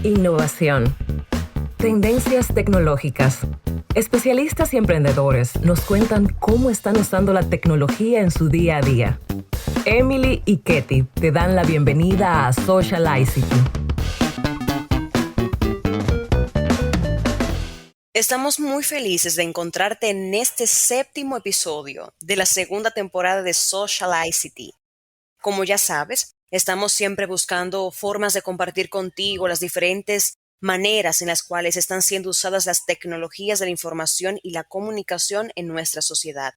Innovación. Tendencias tecnológicas. Especialistas y emprendedores nos cuentan cómo están usando la tecnología en su día a día. Emily y Ketty te dan la bienvenida a Socialicity. Estamos muy felices de encontrarte en este 7º episodio de la 2ª temporada de Socialicity. Como ya sabes, estamos siempre buscando formas de compartir contigo las diferentes maneras en las cuales están siendo usadas las tecnologías de la información y la comunicación en nuestra sociedad.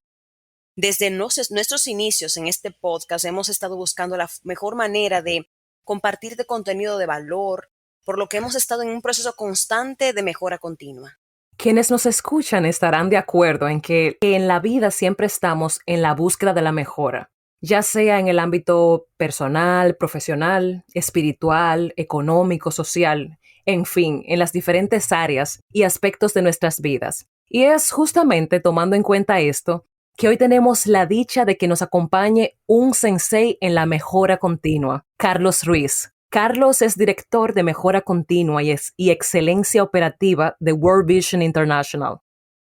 Desde nuestros inicios en este podcast hemos estado buscando la mejor manera de compartirte contenido de valor, por lo que hemos estado en un proceso constante de mejora continua. Quienes nos escuchan estarán de acuerdo en que en la vida siempre estamos en la búsqueda de la mejora, ya sea en el ámbito personal, profesional, espiritual, económico, social, en fin, en las diferentes áreas y aspectos de nuestras vidas. Y es justamente tomando en cuenta esto que hoy tenemos la dicha de que nos acompañe un sensei en la mejora continua, Carlos Ruiz. Carlos es director de mejora continua y excelencia operativa de World Vision International.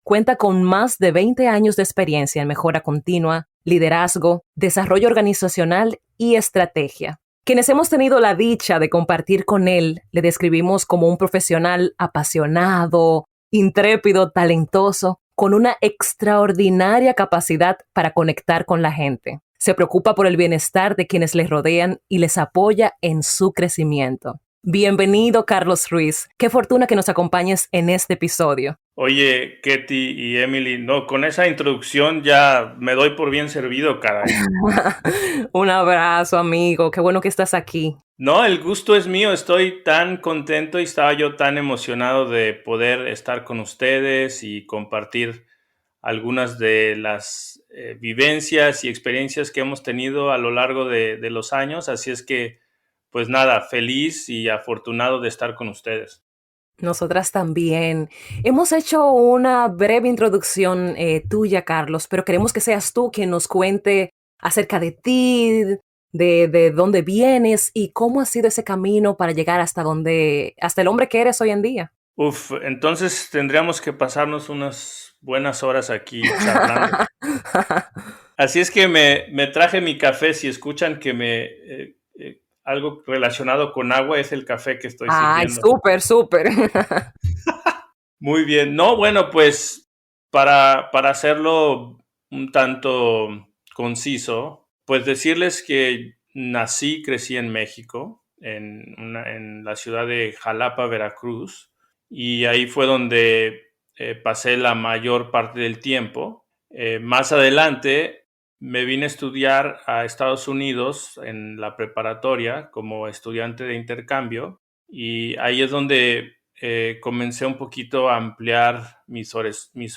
Cuenta con más de 20 años de experiencia en mejora continua, liderazgo, desarrollo organizacional y estrategia. Quienes hemos tenido la dicha de compartir con él, le describimos como un profesional apasionado, intrépido, talentoso, con una extraordinaria capacidad para conectar con la gente. Se preocupa por el bienestar de quienes les rodean y les apoya en su crecimiento. Bienvenido, Carlos Ruiz. Qué fortuna que nos acompañes en este episodio. Oye, Ketty y Emily, no, con esa introducción ya me doy por bien servido, caray. Un abrazo, amigo. Qué bueno que estás aquí. No, el gusto es mío. Estoy tan contento y estaba yo tan emocionado de poder estar con ustedes y compartir algunas de las vivencias y experiencias que hemos tenido a lo largo de los años. Así es que, pues nada, feliz y afortunado de estar con ustedes. Nosotras también. Hemos hecho una breve introducción tuya, Carlos, pero queremos que seas tú quien nos cuente acerca de ti, de dónde vienes y cómo ha sido ese camino para llegar hasta el hombre que eres hoy en día. Entonces tendríamos que pasarnos unas buenas horas aquí charlando. Así es que me traje mi café. Si escuchan que algo relacionado con agua, es el café que estoy sirviendo. Ay, súper. Muy bien. No, bueno, pues para hacerlo un tanto conciso, pues decirles que crecí en México, en la ciudad de Jalapa, Veracruz, y ahí fue donde pasé la mayor parte del tiempo. Más adelante me vine a estudiar a Estados Unidos en la preparatoria como estudiante de intercambio, y ahí es donde comencé un poquito a ampliar mis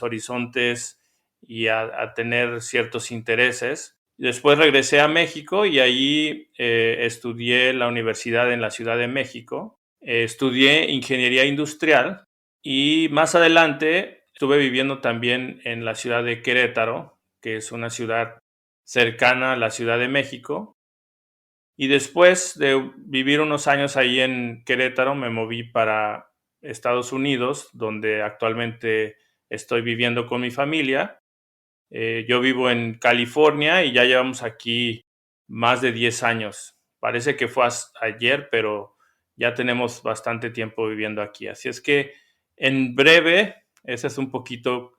horizontes y a tener ciertos intereses. Después regresé a México y ahí estudié la universidad en la Ciudad de México. Estudié ingeniería industrial y más adelante estuve viviendo también en la ciudad de Querétaro, que es una ciudad cercana a la Ciudad de México. Y después de vivir unos años ahí en Querétaro, me moví para Estados Unidos, donde actualmente estoy viviendo con mi familia. Yo vivo en California y ya llevamos aquí más de 10 años. Parece que fue ayer, pero ya tenemos bastante tiempo viviendo aquí. Así es que, en breve, esa es un poquito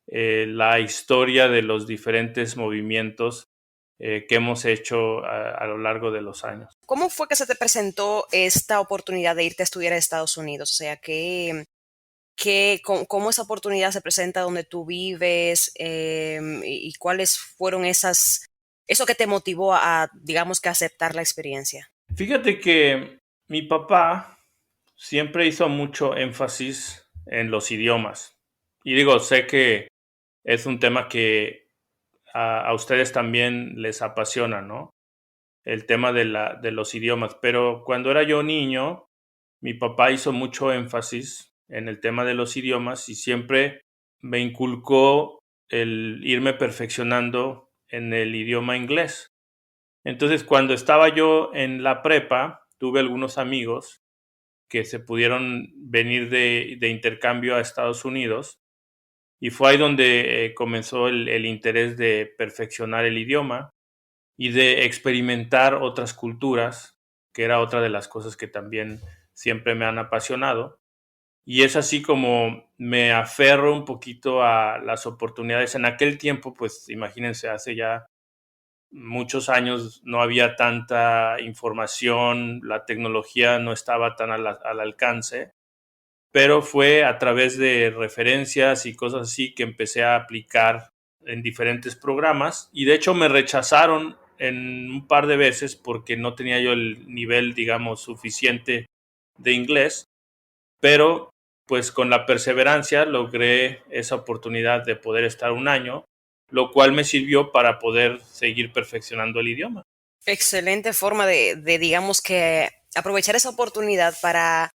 la historia de los diferentes movimientos que hemos hecho a lo largo de los años. ¿Cómo fue que se te presentó esta oportunidad de irte a estudiar a Estados Unidos? O sea, ¿cómo esa oportunidad se presenta donde tú vives y cuáles fueron eso que te motivó a, digamos, que aceptar la experiencia? Fíjate que mi papá siempre hizo mucho énfasis en los idiomas. Y digo, sé que es un tema que a ustedes también les apasiona, ¿no? El tema de los idiomas. Pero cuando era yo niño, mi papá hizo mucho énfasis en el tema de los idiomas y siempre me inculcó el irme perfeccionando en el idioma inglés. Entonces, cuando estaba yo en la prepa, tuve algunos amigos que se pudieron venir de intercambio a Estados Unidos. Y fue ahí donde comenzó el interés de perfeccionar el idioma y de experimentar otras culturas, que era otra de las cosas que también siempre me han apasionado. Y es así como me aferro un poquito a las oportunidades. En aquel tiempo, pues imagínense, hace ya muchos años no había tanta información, la tecnología no estaba tan al alcance, pero fue a través de referencias y cosas así que empecé a aplicar en diferentes programas, y de hecho me rechazaron en un par de veces porque no tenía yo el nivel, digamos, suficiente de inglés, pero pues con la perseverancia logré esa oportunidad de poder estar un año, lo cual me sirvió para poder seguir perfeccionando el idioma. Excelente forma de digamos que aprovechar esa oportunidad para,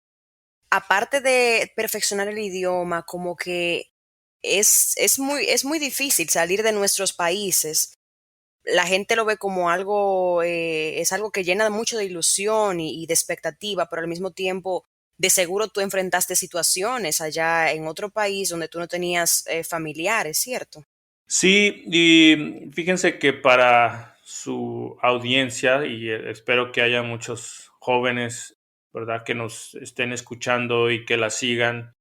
aparte de perfeccionar el idioma, como que es muy difícil salir de nuestros países. La gente lo ve como algo, es algo que llena mucho de ilusión y de expectativa, pero al mismo tiempo, de seguro tú enfrentaste situaciones allá en otro país donde tú no tenías familiares, ¿cierto? Sí, y fíjense que para su audiencia, y espero que haya muchos jóvenes, ¿verdad?, que nos estén escuchando y que la sigan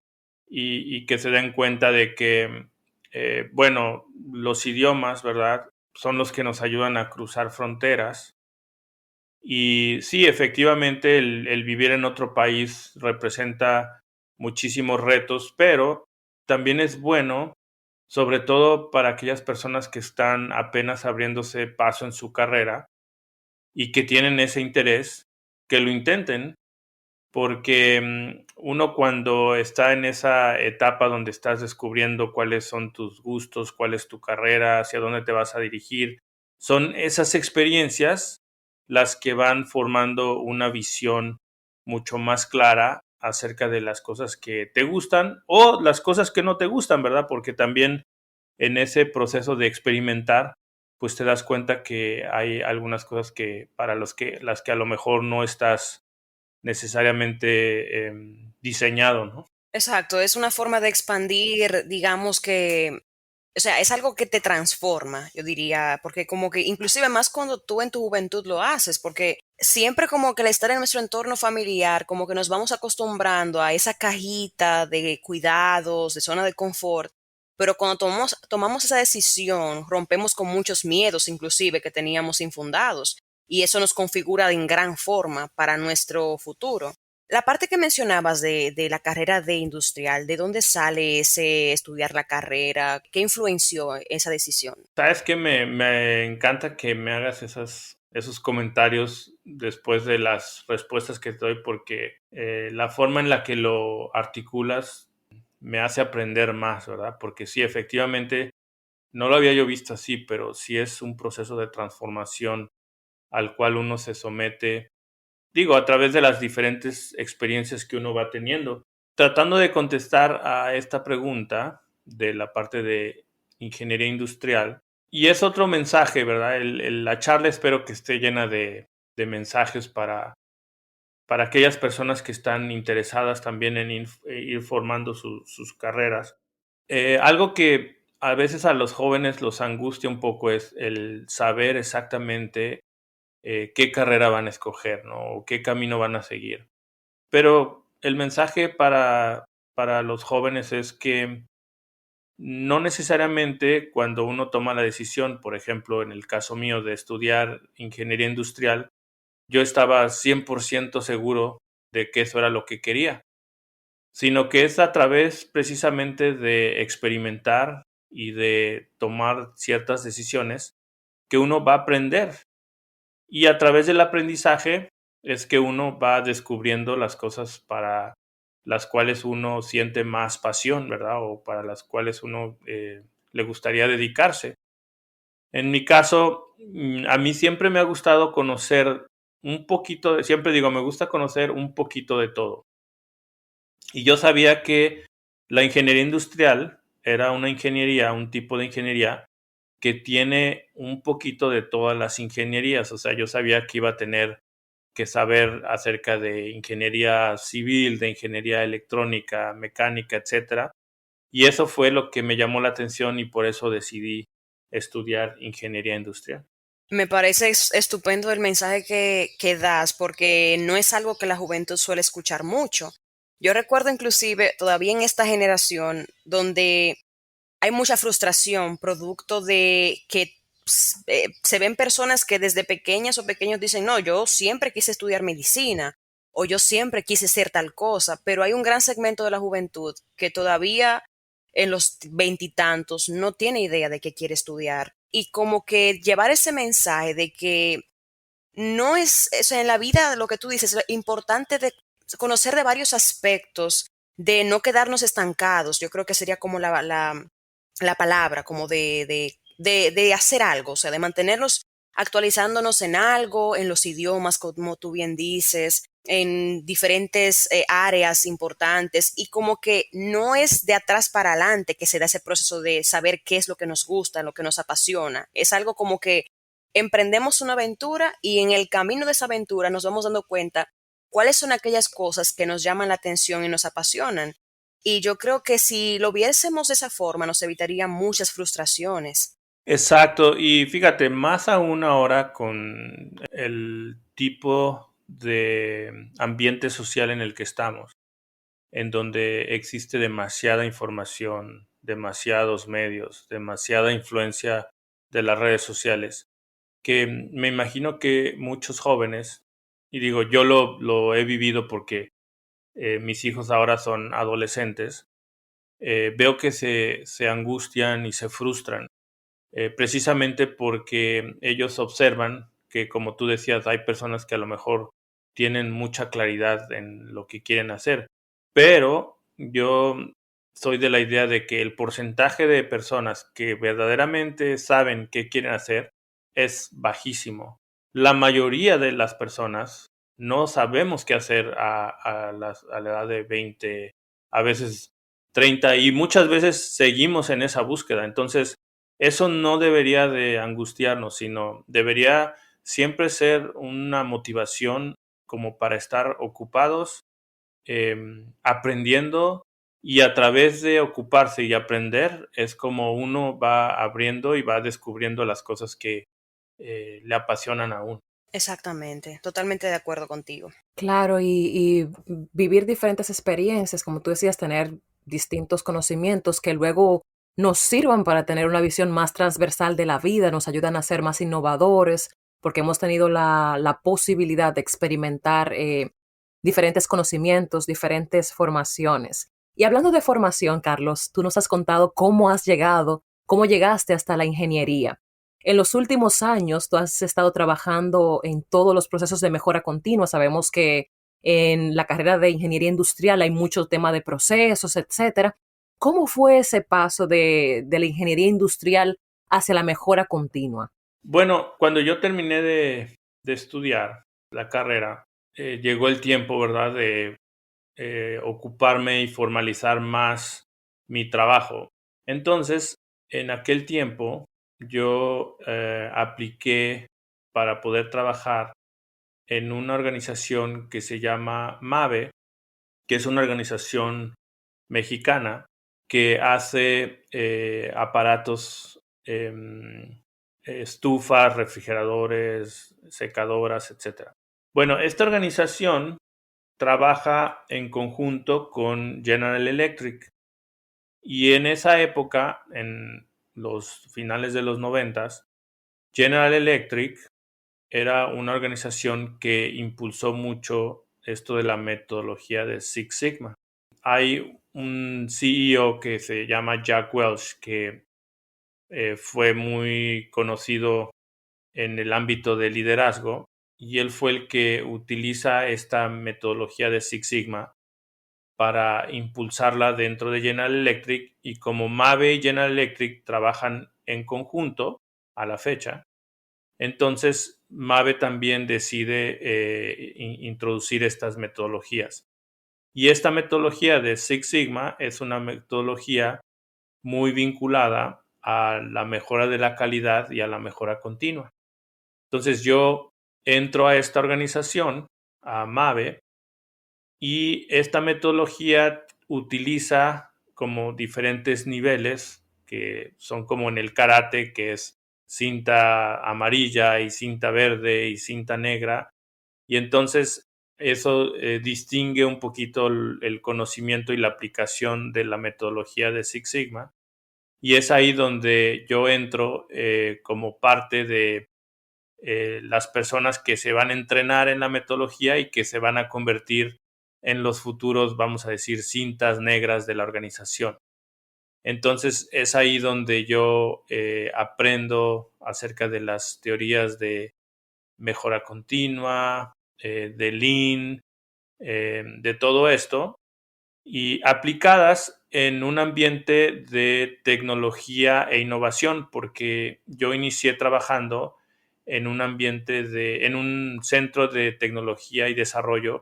y que se den cuenta de que, bueno, los idiomas, ¿verdad?, son los que nos ayudan a cruzar fronteras. Y sí, efectivamente, el vivir en otro país representa muchísimos retos, pero también es bueno, sobre todo para aquellas personas que están apenas abriéndose paso en su carrera y que tienen ese interés, que lo intenten, porque uno cuando está en esa etapa donde estás descubriendo cuáles son tus gustos, cuál es tu carrera, hacia dónde te vas a dirigir, son esas experiencias las que van formando una visión mucho más clara acerca de las cosas que te gustan o las cosas que no te gustan, ¿verdad? Porque también en ese proceso de experimentar, pues te das cuenta que hay algunas cosas que para las que a lo mejor no estás necesariamente diseñado, ¿no? Exacto, es una forma de expandir, digamos que, o sea, es algo que te transforma, yo diría, porque como que inclusive más cuando tú en tu juventud lo haces, porque siempre como que al estar en nuestro entorno familiar, como que nos vamos acostumbrando a esa cajita de cuidados, de zona de confort, pero cuando tomamos esa decisión, rompemos con muchos miedos inclusive que teníamos infundados, y eso nos configura en gran forma para nuestro futuro. La parte que mencionabas de la carrera de industrial, ¿de dónde sale ese estudiar la carrera? ¿Qué influenció esa decisión? Sabes que me encanta que me hagas esos comentarios después de las respuestas que te doy, porque la forma en la que lo articulas me hace aprender más, ¿verdad? Porque sí, efectivamente, no lo había yo visto así, pero sí es un proceso de transformación al cual uno se somete, digo, a través de las diferentes experiencias que uno va teniendo. Tratando de contestar a esta pregunta de la parte de ingeniería industrial, y es otro mensaje, ¿verdad? La charla espero que esté llena de mensajes para aquellas personas que están interesadas también en ir formando sus carreras. Algo que a veces a los jóvenes los angustia un poco es el saber exactamente qué carrera van a escoger, ¿no? O qué camino van a seguir. Pero el mensaje para los jóvenes es que no necesariamente cuando uno toma la decisión, por ejemplo, en el caso mío de estudiar ingeniería industrial, yo estaba 100% seguro de que eso era lo que quería, sino que es a través precisamente de experimentar y de tomar ciertas decisiones que uno va a aprender. Y a través del aprendizaje es que uno va descubriendo las cosas para las cuales uno siente más pasión, ¿verdad? O para las cuales uno le gustaría dedicarse. En mi caso, a mí siempre me ha gustado conocer un poquito siempre digo, me gusta conocer un poquito de todo. Y yo sabía que la ingeniería industrial era una ingeniería, un tipo de ingeniería que tiene un poquito de todas las ingenierías. O sea, yo sabía que iba a tener que saber acerca de ingeniería civil, de ingeniería electrónica, mecánica, etcétera. Y eso fue lo que me llamó la atención y por eso decidí estudiar ingeniería industrial. Me parece estupendo el mensaje que das porque no es algo que la juventud suele escuchar mucho. Yo recuerdo inclusive todavía en esta generación donde hay mucha frustración producto de que se ven personas que desde pequeñas o pequeños dicen, no, yo siempre quise estudiar medicina o yo siempre quise ser tal cosa, pero hay un gran segmento de la juventud que todavía en los veintitantos no tiene idea de qué quiere estudiar. Y como que llevar ese mensaje de que no es, o sea, en la vida lo que tú dices, es importante de conocer de varios aspectos, de no quedarnos estancados, yo creo que sería como la palabra, como de hacer algo, o sea, de mantenernos actualizándonos en algo, en los idiomas, como tú bien dices, en diferentes áreas importantes y como que no es de atrás para adelante que se da ese proceso de saber qué es lo que nos gusta, lo que nos apasiona. Es algo como que emprendemos una aventura y en el camino de esa aventura nos vamos dando cuenta cuáles son aquellas cosas que nos llaman la atención y nos apasionan. Y yo creo que si lo viésemos de esa forma nos evitaría muchas frustraciones. Exacto, y fíjate, más aún ahora con el tipo de ambiente social en el que estamos, en donde existe demasiada información, demasiados medios, demasiada influencia de las redes sociales, que me imagino que muchos jóvenes, y digo, yo lo he vivido porque mis hijos ahora son adolescentes, veo que se angustian y se frustran precisamente porque ellos observan que, como tú decías, hay personas que a lo mejor tienen mucha claridad en lo que quieren hacer, pero yo soy de la idea de que el porcentaje de personas que verdaderamente saben qué quieren hacer es bajísimo. La mayoría de las personas no sabemos qué hacer a la edad de 20, a veces 30, y muchas veces seguimos en esa búsqueda. Entonces, eso no debería de angustiarnos, sino debería siempre ser una motivación como para estar ocupados, aprendiendo, y a través de ocuparse y aprender es como uno va abriendo y va descubriendo las cosas que le apasionan a uno. Exactamente, totalmente de acuerdo contigo. Claro, y vivir diferentes experiencias, como tú decías, tener distintos conocimientos que luego nos sirvan para tener una visión más transversal de la vida, nos ayudan a ser más innovadores, porque hemos tenido la posibilidad de experimentar diferentes conocimientos, diferentes formaciones. Y hablando de formación, Carlos, tú nos has contado cómo has llegado, cómo llegaste hasta la ingeniería. En los últimos años, tú has estado trabajando en todos los procesos de mejora continua. Sabemos que en la carrera de ingeniería industrial hay mucho tema de procesos, etcétera. ¿Cómo fue ese paso de la ingeniería industrial hacia la mejora continua? Bueno, cuando yo terminé de estudiar la carrera, llegó el tiempo, ¿verdad?, de ocuparme y formalizar más mi trabajo. Entonces, en aquel tiempo, yo apliqué para poder trabajar en una organización que se llama MAVE, que es una organización mexicana que hace aparatos, estufas, refrigeradores, secadoras, etc. Bueno, esta organización trabaja en conjunto con General Electric, y en esa época, en los finales de los 90, General Electric era una organización que impulsó mucho esto de la metodología de Six Sigma. Hay un CEO que se llama Jack Welch que fue muy conocido en el ámbito de liderazgo, y él fue el que utiliza esta metodología de Six Sigma para impulsarla dentro de General Electric, y como MAVE y General Electric trabajan en conjunto a la fecha, entonces MAVE también decide introducir estas metodologías. Y esta metodología de Six Sigma es una metodología muy vinculada a la mejora de la calidad y a la mejora continua. Entonces yo entro a esta organización, a MAVE, y esta metodología utiliza como diferentes niveles que son como en el karate, que es cinta amarilla y cinta verde y cinta negra. Y entonces eso distingue un poquito el conocimiento y la aplicación de la metodología de Six Sigma. Y es ahí donde yo entro como parte de las personas que se van a entrenar en la metodología y que se van a convertir en los futuros, vamos a decir, cintas negras de la organización. Entonces es ahí donde yo aprendo acerca de las teorías de mejora continua, de Lean, de todo esto, y aplicadas en un ambiente de tecnología e innovación, porque yo inicié trabajando en un ambiente en un centro de tecnología y desarrollo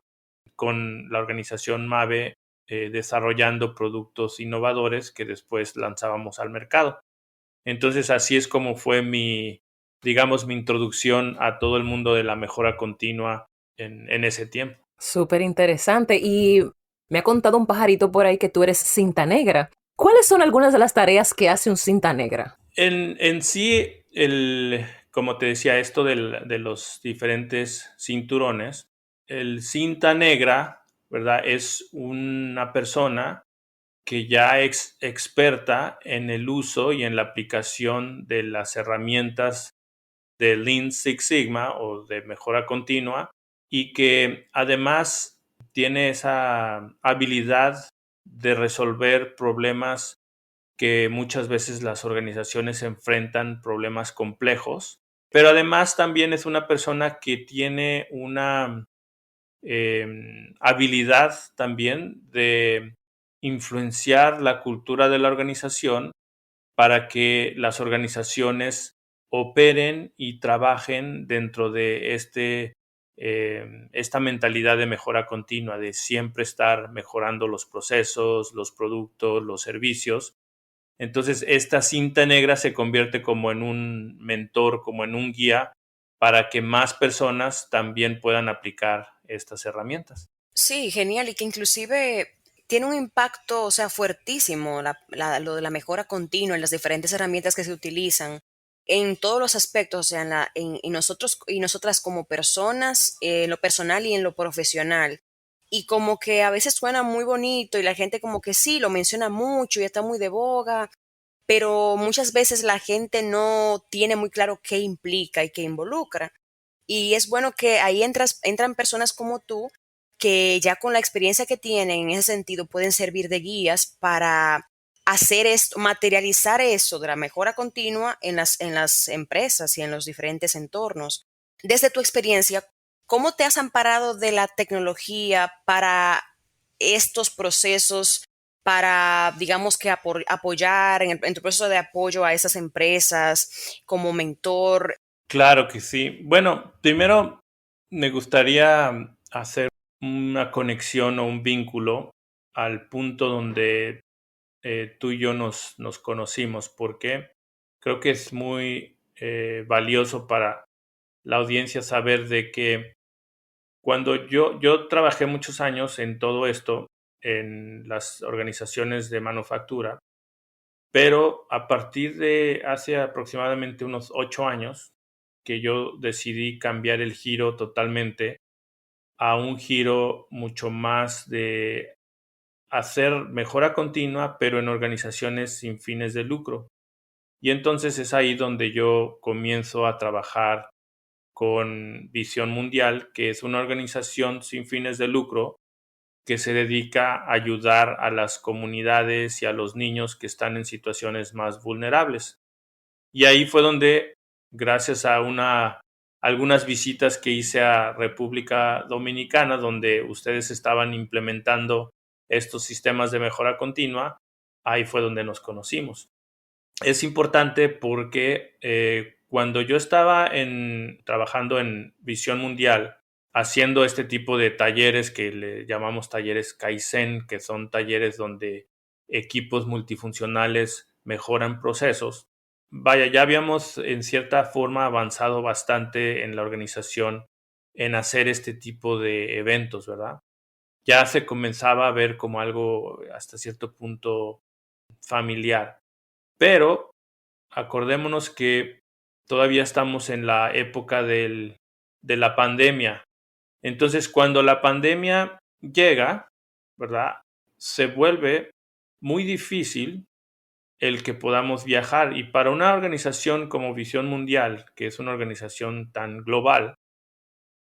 con la organización MAVE, desarrollando productos innovadores que después lanzábamos al mercado. Entonces así es como fue digamos, mi introducción a todo el mundo de la mejora continua en ese tiempo. Súper interesante. Y me ha contado un pajarito por ahí que tú eres cinta negra. ¿Cuáles son algunas de las tareas que hace un cinta negra? En sí, como te decía, esto de los diferentes cinturones, el cinta negra, ¿verdad? Es una persona que ya es experta en el uso y en la aplicación de las herramientas de Lean Six Sigma o de mejora continua, y que además tiene esa habilidad de resolver problemas que muchas veces las organizaciones enfrentan, problemas complejos, pero además también es una persona que tiene una habilidad también de influenciar la cultura de la organización para que las organizaciones operen y trabajen dentro de esta mentalidad de mejora continua, de siempre estar mejorando los procesos, los productos, los servicios. Entonces, esta cinta negra se convierte como en un mentor, como en un guía para que más personas también puedan aplicar estas herramientas. Sí, genial, y que inclusive tiene un impacto, o sea, fuertísimo lo de la mejora continua en las diferentes herramientas que se utilizan en todos los aspectos, o sea, en nosotros y nosotras como personas, en lo personal y en lo profesional. Y como que a veces suena muy bonito y la gente como que sí, lo menciona mucho y está muy de boga, pero muchas veces la gente no tiene muy claro qué implica y qué involucra. Y es bueno que ahí entran personas como tú que ya con la experiencia que tienen en ese sentido pueden servir de guías para hacer esto, materializar eso de la mejora continua en las empresas y en los diferentes entornos. Desde tu experiencia, ¿cómo te has amparado de la tecnología para estos procesos, para, digamos que apoyar en tu proceso de apoyo a esas empresas como mentor? Claro que sí. Bueno, primero me gustaría hacer una conexión o un vínculo al punto donde tú y yo nos conocimos, porque creo que es muy valioso para la audiencia saber de que cuando yo trabajé muchos años en todo esto, en las organizaciones de manufactura, pero a partir de hace aproximadamente unos 8 años que yo decidí cambiar el giro totalmente a un giro mucho más de hacer mejora continua, pero en organizaciones sin fines de lucro. Y entonces es ahí donde yo comienzo a trabajar con Visión Mundial, que es una organización sin fines de lucro que se dedica a ayudar a las comunidades y a los niños que están en situaciones más vulnerables. Y ahí fue donde, gracias a algunas visitas que hice a República Dominicana, donde ustedes estaban implementando estos sistemas de mejora continua, ahí fue donde nos conocimos. Es importante porque cuando yo estaba trabajando en Visión Mundial, haciendo este tipo de talleres que le llamamos talleres Kaizen, que son talleres donde equipos multifuncionales mejoran procesos, vaya, ya habíamos en cierta forma avanzado bastante en la organización en hacer este tipo de eventos, ¿verdad? Ya se comenzaba a ver como algo hasta cierto punto familiar. Pero acordémonos que todavía estamos en la época de la pandemia. Entonces, cuando la pandemia llega, ¿verdad? Se vuelve muy difícil el que podamos viajar. Y para una organización como Visión Mundial, que es una organización tan global,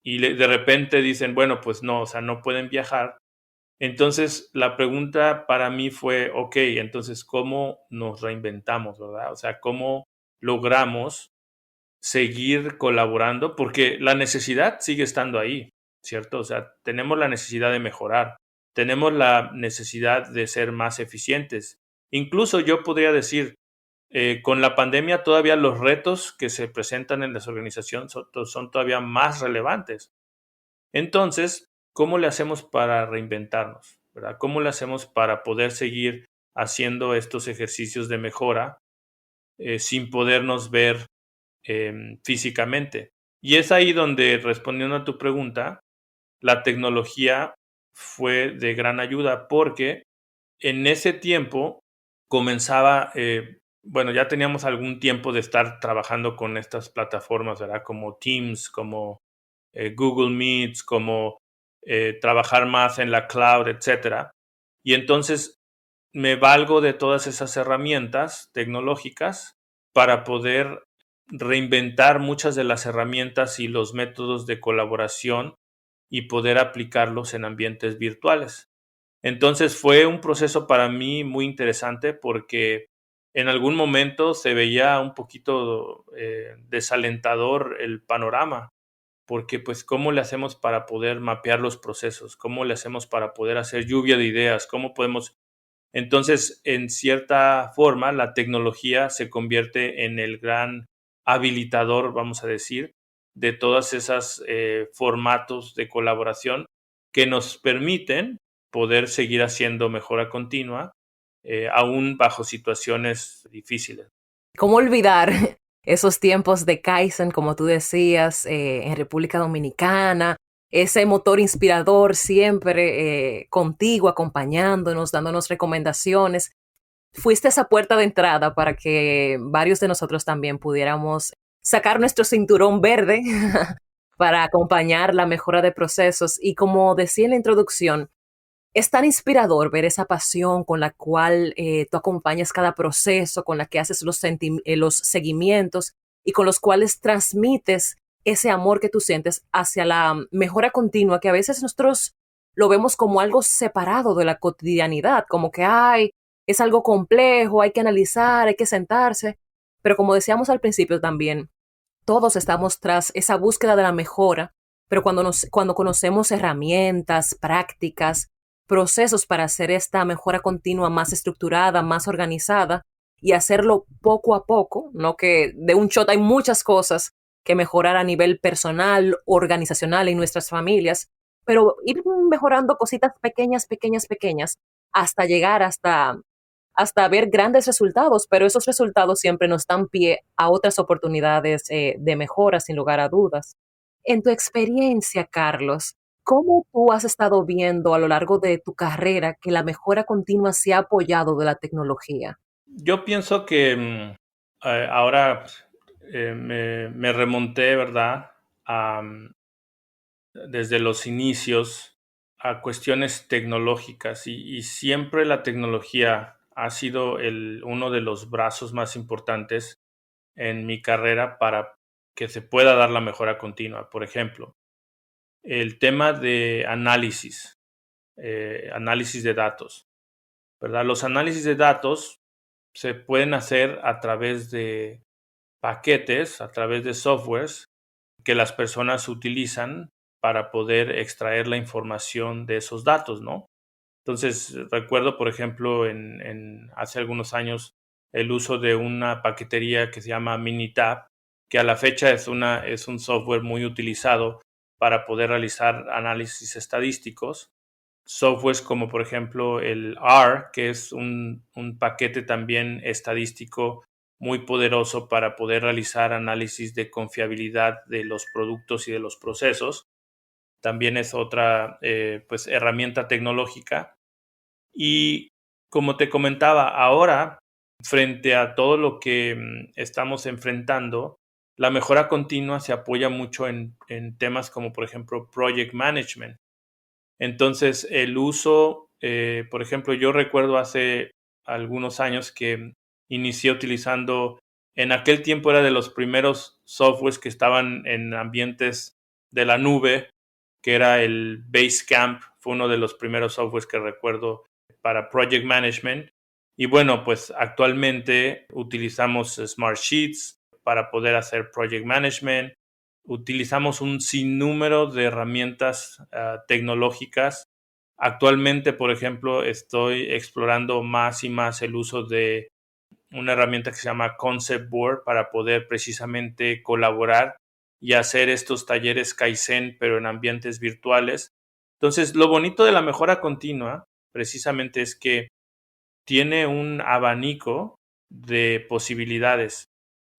y de repente dicen, bueno, pues no, o sea, no pueden viajar. Entonces, la pregunta para mí fue, ok, entonces, ¿cómo nos reinventamos, verdad? O sea, ¿cómo logramos seguir colaborando? Porque la necesidad sigue estando ahí, ¿cierto? O sea, tenemos la necesidad de mejorar, tenemos la necesidad de ser más eficientes. Incluso yo podría decir, con la pandemia todavía los retos que se presentan en las organizaciones son todavía más relevantes. Entonces, ¿cómo le hacemos para reinventarnos? ¿Verdad? ¿Cómo le hacemos para poder seguir haciendo estos ejercicios de mejora sin podernos ver físicamente? Y es ahí donde, respondiendo a tu pregunta, la tecnología fue de gran ayuda porque en ese tiempo comenzaba, bueno, ya teníamos algún tiempo de estar trabajando con estas plataformas, ¿verdad? Como Teams, como Google Meets, como trabajar más en la cloud, etcétera. Y entonces me valgo de todas esas herramientas tecnológicas para poder reinventar muchas de las herramientas y los métodos de colaboración y poder aplicarlos en ambientes virtuales. Entonces fue un proceso para mí muy interesante porque en algún momento se veía un poquito desalentador el panorama, porque pues cómo le hacemos para poder mapear los procesos, cómo le hacemos para poder hacer lluvia de ideas, cómo podemos. Entonces, en cierta forma, la tecnología se convierte en el gran habilitador, vamos a decir, de todas esas formatos de colaboración que nos permiten poder seguir haciendo mejora continua, aún bajo situaciones difíciles. ¿Cómo olvidar esos tiempos de Kaizen, como tú decías, en República Dominicana? Ese motor inspirador siempre contigo, acompañándonos, dándonos recomendaciones. Fuiste esa puerta de entrada para que varios de nosotros también pudiéramos sacar nuestro cinturón verde para acompañar la mejora de procesos. Y como decía en la introducción, es tan inspirador ver esa pasión con la cual tú acompañas cada proceso, con la que haces los seguimientos y con los cuales transmites ese amor que tú sientes hacia la mejora continua, que a veces nosotros lo vemos como algo separado de la cotidianidad, como que ay, es algo complejo, hay que analizar, hay que sentarse. Pero como decíamos al principio también, todos estamos tras esa búsqueda de la mejora, pero cuando conocemos herramientas, prácticas, procesos para hacer esta mejora continua más estructurada, más organizada y hacerlo poco a poco, no que de un shot hay muchas cosas que mejorar a nivel personal, organizacional en nuestras familias, pero ir mejorando cositas pequeñas, pequeñas, pequeñas, hasta llegar hasta ver grandes resultados, pero esos resultados siempre nos dan pie a otras oportunidades de mejora, sin lugar a dudas. En tu experiencia, Carlos, ¿cómo tú has estado viendo a lo largo de tu carrera que la mejora continua se ha apoyado de la tecnología? Yo pienso que ahora me remonté, ¿verdad? Desde los inicios a cuestiones tecnológicas y siempre la tecnología ha sido uno de los brazos más importantes en mi carrera para que se pueda dar la mejora continua. Por ejemplo, el tema de análisis de datos, ¿verdad? Los análisis de datos se pueden hacer a través de paquetes, a través de softwares que las personas utilizan para poder extraer la información de esos datos, ¿no? Entonces, recuerdo, por ejemplo, hace algunos años el uso de una paquetería que se llama Minitab, que a la fecha es un software muy utilizado para poder realizar análisis estadísticos. Softwares como, por ejemplo, el R, que es un paquete también estadístico muy poderoso para poder realizar análisis de confiabilidad de los productos y de los procesos. También es otra pues, herramienta tecnológica. Y como te comentaba, ahora, frente a todo lo que estamos enfrentando, la mejora continua se apoya mucho en temas como, por ejemplo, project management. Entonces, el uso, por ejemplo, yo recuerdo hace algunos años que inicié utilizando, en aquel tiempo era de los primeros softwares que estaban en ambientes de la nube, que era el Basecamp, fue uno de los primeros softwares que recuerdo para project management. Y bueno, pues actualmente utilizamos Smartsheets para poder hacer project management. Utilizamos un sinnúmero de herramientas tecnológicas. Actualmente, por ejemplo, estoy explorando más y más el uso de una herramienta que se llama Concept Board para poder precisamente colaborar y hacer estos talleres Kaizen, pero en ambientes virtuales. Entonces, lo bonito de la mejora continua precisamente es que tiene un abanico de posibilidades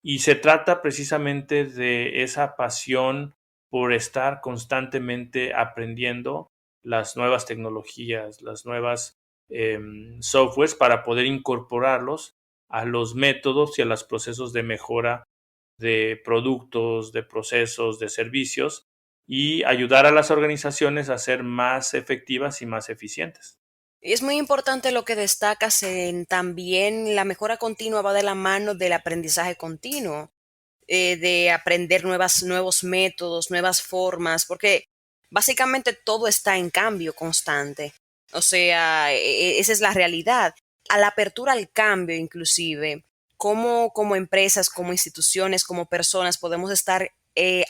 y se trata precisamente de esa pasión por estar constantemente aprendiendo las nuevas tecnologías, las nuevas softwares para poder incorporarlos a los métodos y a los procesos de mejora de productos, de procesos, de servicios y ayudar a las organizaciones a ser más efectivas y más eficientes. Y es muy importante lo que destacas en también la mejora continua va de la mano del aprendizaje continuo, de aprender nuevos métodos, nuevas formas, porque básicamente todo está en cambio constante. O sea, esa es la realidad. A la apertura al cambio, inclusive, cómo como empresas, como instituciones, como personas podemos estar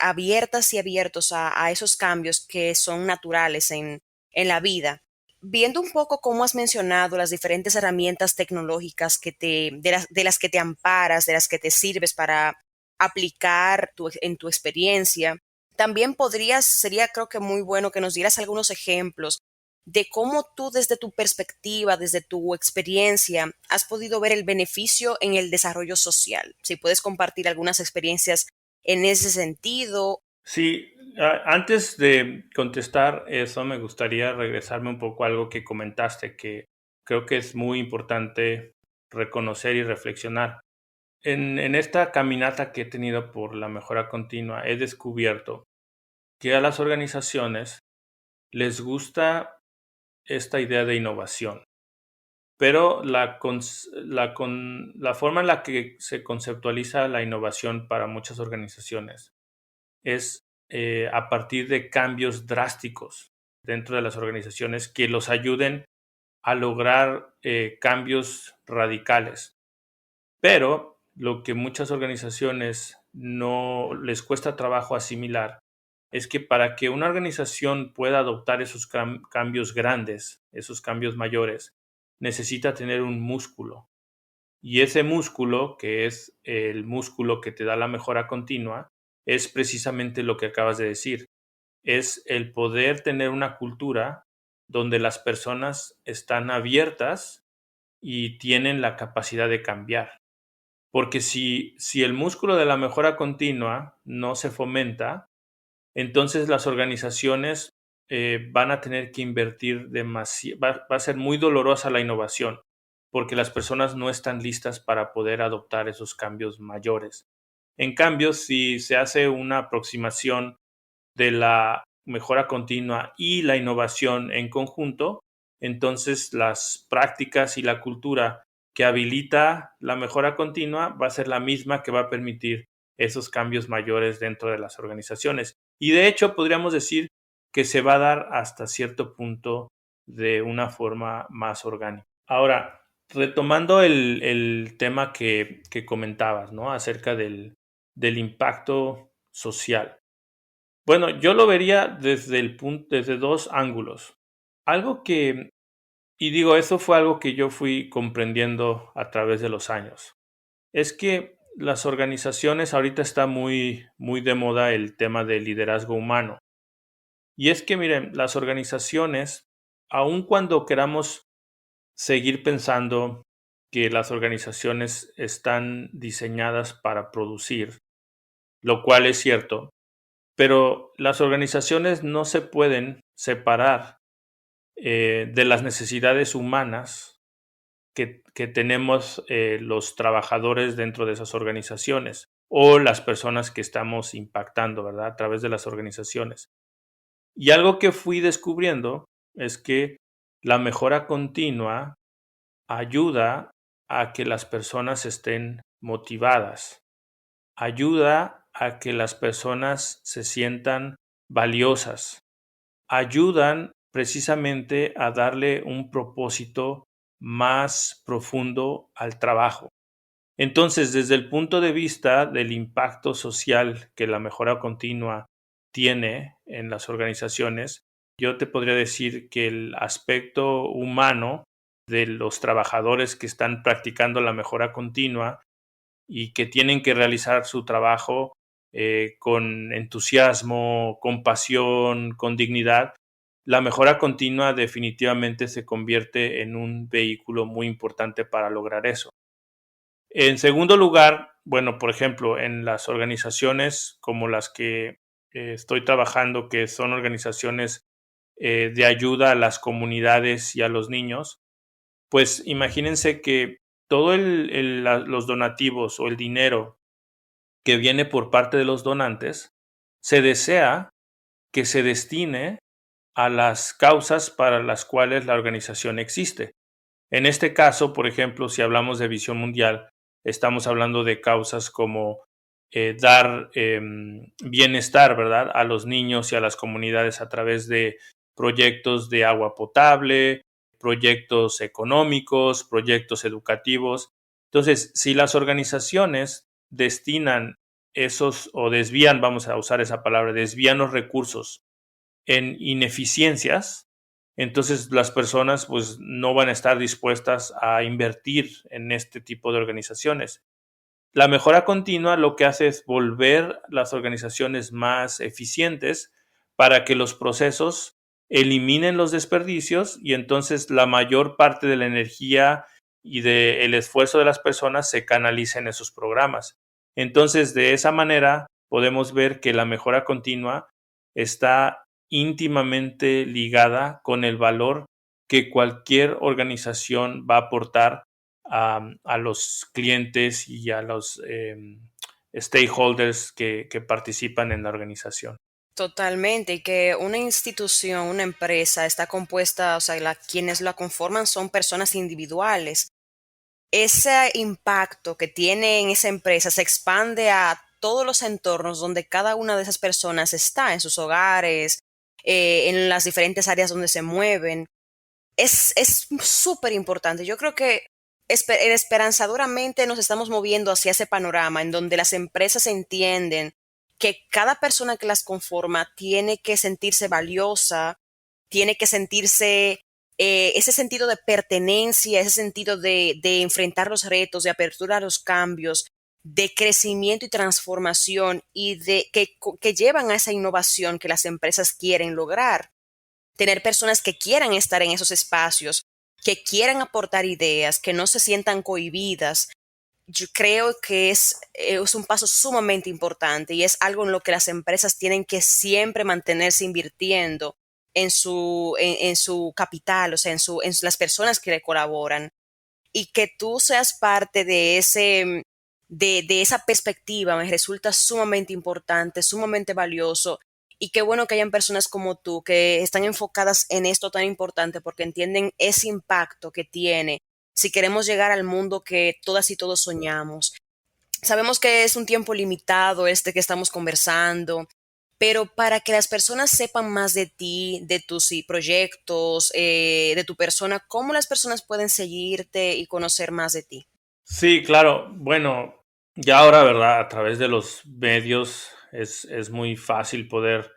abiertas y abiertos a esos cambios que son naturales en la vida. Viendo un poco cómo has mencionado las diferentes herramientas tecnológicas de las que te amparas, de las que te sirves para aplicar en tu experiencia, también sería creo que muy bueno que nos dieras algunos ejemplos de cómo tú desde tu perspectiva, desde tu experiencia, has podido ver el beneficio en el desarrollo social. Si puedes compartir algunas experiencias en ese sentido. Sí, antes de contestar eso, me gustaría regresarme un poco a algo que comentaste, que creo que es muy importante reconocer y reflexionar. En esta caminata que he tenido por la mejora continua, he descubierto que a las organizaciones les gusta esta idea de innovación, pero la forma en la que se conceptualiza la innovación para muchas organizaciones es a partir de cambios drásticos dentro de las organizaciones que los ayuden a lograr cambios radicales. Pero lo que muchas organizaciones no les cuesta trabajo asimilar es que para que una organización pueda adoptar esos cambios grandes, esos cambios mayores, necesita tener un músculo. Y ese músculo, que es el músculo que te da la mejora continua, es precisamente lo que acabas de decir. Es el poder tener una cultura donde las personas están abiertas y tienen la capacidad de cambiar. Porque si el músculo de la mejora continua no se fomenta, entonces las organizaciones van a tener que invertir demasiado, va a ser muy dolorosa la innovación, porque las personas no están listas para poder adoptar esos cambios mayores. En cambio, si se hace una aproximación de la mejora continua y la innovación en conjunto, entonces las prácticas y la cultura que habilita la mejora continua va a ser la misma que va a permitir esos cambios mayores dentro de las organizaciones. Y de hecho, podríamos decir que se va a dar hasta cierto punto de una forma más orgánica. Ahora, retomando el tema que comentabas, ¿no? Acerca del impacto social. Bueno, yo lo vería desde dos ángulos. Algo que, y digo, eso fue algo que yo fui comprendiendo a través de los años. Es que las organizaciones, ahorita está muy de moda el tema del liderazgo humano. Y es que, miren, las organizaciones, aun cuando queramos seguir pensando que las organizaciones están diseñadas para producir, lo cual es cierto, pero las organizaciones no se pueden separar de las necesidades humanas que tenemos los trabajadores dentro de esas organizaciones o las personas que estamos impactando, ¿verdad? A través de las organizaciones. Y algo que fui descubriendo es que la mejora continua ayuda a que las personas estén motivadas, ayuda a que las personas se sientan valiosas, ayudan precisamente a darle un propósito más profundo al trabajo. Entonces, desde el punto de vista del impacto social que la mejora continua tiene en las organizaciones, yo te podría decir que el aspecto humano de los trabajadores que están practicando la mejora continua y que tienen que realizar su trabajo con entusiasmo, con pasión, con dignidad, la mejora continua definitivamente se convierte en un vehículo muy importante para lograr eso. En segundo lugar, bueno, por ejemplo, en las organizaciones como las que estoy trabajando, que son organizaciones de ayuda a las comunidades y a los niños, pues imagínense que todos los donativos o el dinero que viene por parte de los donantes, se desea que se destine a las causas para las cuales la organización existe. En este caso, por ejemplo, si hablamos de Visión Mundial, estamos hablando de causas como dar bienestar, ¿verdad?, a los niños y a las comunidades a través de proyectos de agua potable, proyectos económicos, proyectos educativos. Entonces, si las organizaciones destinan esos o desvían, vamos a usar esa palabra, desvían los recursos en ineficiencias, entonces las personas pues no van a estar dispuestas a invertir en este tipo de organizaciones. La mejora continua lo que hace es volver las organizaciones más eficientes para que los procesos eliminen los desperdicios y entonces la mayor parte de la energía y del esfuerzo de las personas se canaliza en esos programas. Entonces, de esa manera podemos ver que la mejora continua está íntimamente ligada con el valor que cualquier organización va a aportar a los clientes y a los stakeholders que participan en la organización. Totalmente, y que una institución, una empresa está compuesta, o sea, quienes la conforman son personas individuales. Ese impacto que tiene en esa empresa se expande a todos los entornos donde cada una de esas personas está, en sus hogares, en las diferentes áreas donde se mueven. Es súper importante. Yo creo que esperanzadoramente nos estamos moviendo hacia ese panorama en donde las empresas entienden que cada persona que las conforma tiene que sentirse valiosa, tiene que sentirse ese sentido de pertenencia, ese sentido de enfrentar los retos, de apertura a los cambios, de crecimiento y transformación y que llevan a esa innovación que las empresas quieren lograr. Tener personas que quieran estar en esos espacios, que quieran aportar ideas, que no se sientan cohibidas. Yo creo que es un paso sumamente importante y es algo en lo que las empresas tienen que siempre mantenerse invirtiendo en su capital, o sea, en las personas que le colaboran. Y que tú seas parte de esa perspectiva me resulta sumamente importante, sumamente valioso. Y qué bueno que hayan personas como tú que están enfocadas en esto tan importante porque entienden ese impacto que tiene si queremos llegar al mundo que todas y todos soñamos. Sabemos que es un tiempo limitado este que estamos conversando, pero para que las personas sepan más de ti, de tus proyectos, de tu persona, ¿cómo las personas pueden seguirte y conocer más de ti? Sí, claro. Bueno, ya ahora, ¿verdad? A través de los medios es muy fácil poder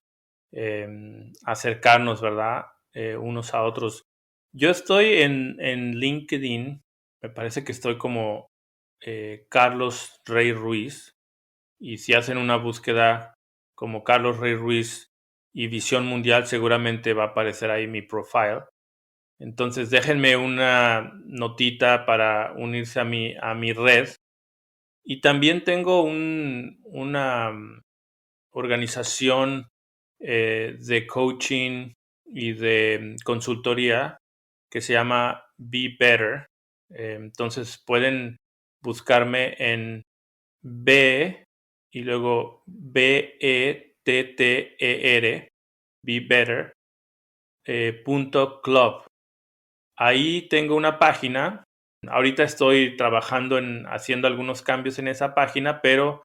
acercarnos, ¿verdad? Unos a otros. Yo estoy en LinkedIn, me parece que estoy como Carlos Rey Ruiz, y si hacen una búsqueda como Carlos Rey Ruiz y Visión Mundial, seguramente va a aparecer ahí mi profile. Entonces déjenme una notita para unirse a mi red. Y también tengo una organización de coaching y de consultoría que se llama Be Better. Entonces pueden buscarme en B y luego BETTER, Be Better, .club. Ahí tengo una página. Ahorita estoy trabajando en haciendo algunos cambios en esa página, pero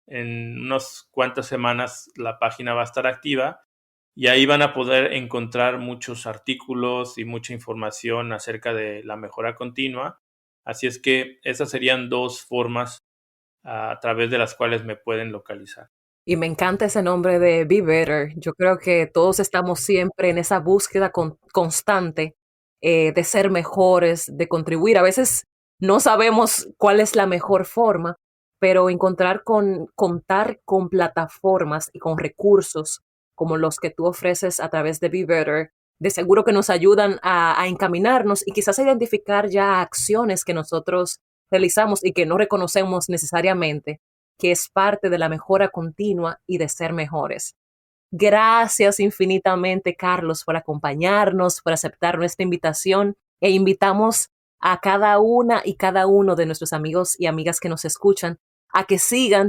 en unas cuantas semanas la página va a estar activa y ahí van a poder encontrar muchos artículos y mucha información acerca de la mejora continua. Así es que esas serían 2 formas a través de las cuales me pueden localizar. Y me encanta ese nombre de Be Better. Yo creo que todos estamos siempre en esa búsqueda constante de ser mejores, de contribuir. A veces no sabemos cuál es la mejor forma, pero contar con plataformas y con recursos como los que tú ofreces a través de Be Better, de seguro que nos ayudan a encaminarnos y quizás a identificar ya acciones que nosotros realizamos y que no reconocemos necesariamente, que es parte de la mejora continua y de ser mejores. Gracias infinitamente, Carlos, por acompañarnos, por aceptar nuestra invitación e invitamos a cada una y cada uno de nuestros amigos y amigas que nos escuchan a que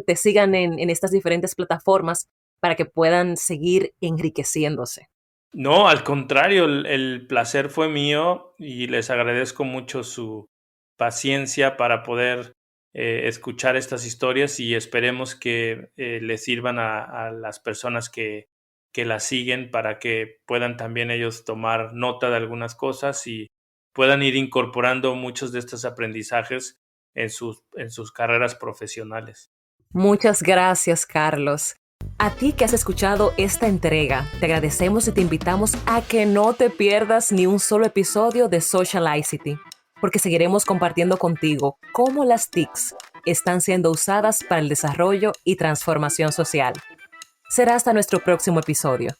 te sigan en estas diferentes plataformas para que puedan seguir enriqueciéndose. No, al contrario, el placer fue mío y les agradezco mucho su paciencia para poder escuchar estas historias y esperemos que les sirvan a las personas que las siguen para que puedan también ellos tomar nota de algunas cosas y puedan ir incorporando muchos de estos aprendizajes en sus carreras profesionales. Muchas gracias, Carlos. A ti que has escuchado esta entrega, te agradecemos y te invitamos a que no te pierdas ni un solo episodio de Socialicity, porque seguiremos compartiendo contigo cómo las TICs están siendo usadas para el desarrollo y transformación social. Será hasta nuestro próximo episodio.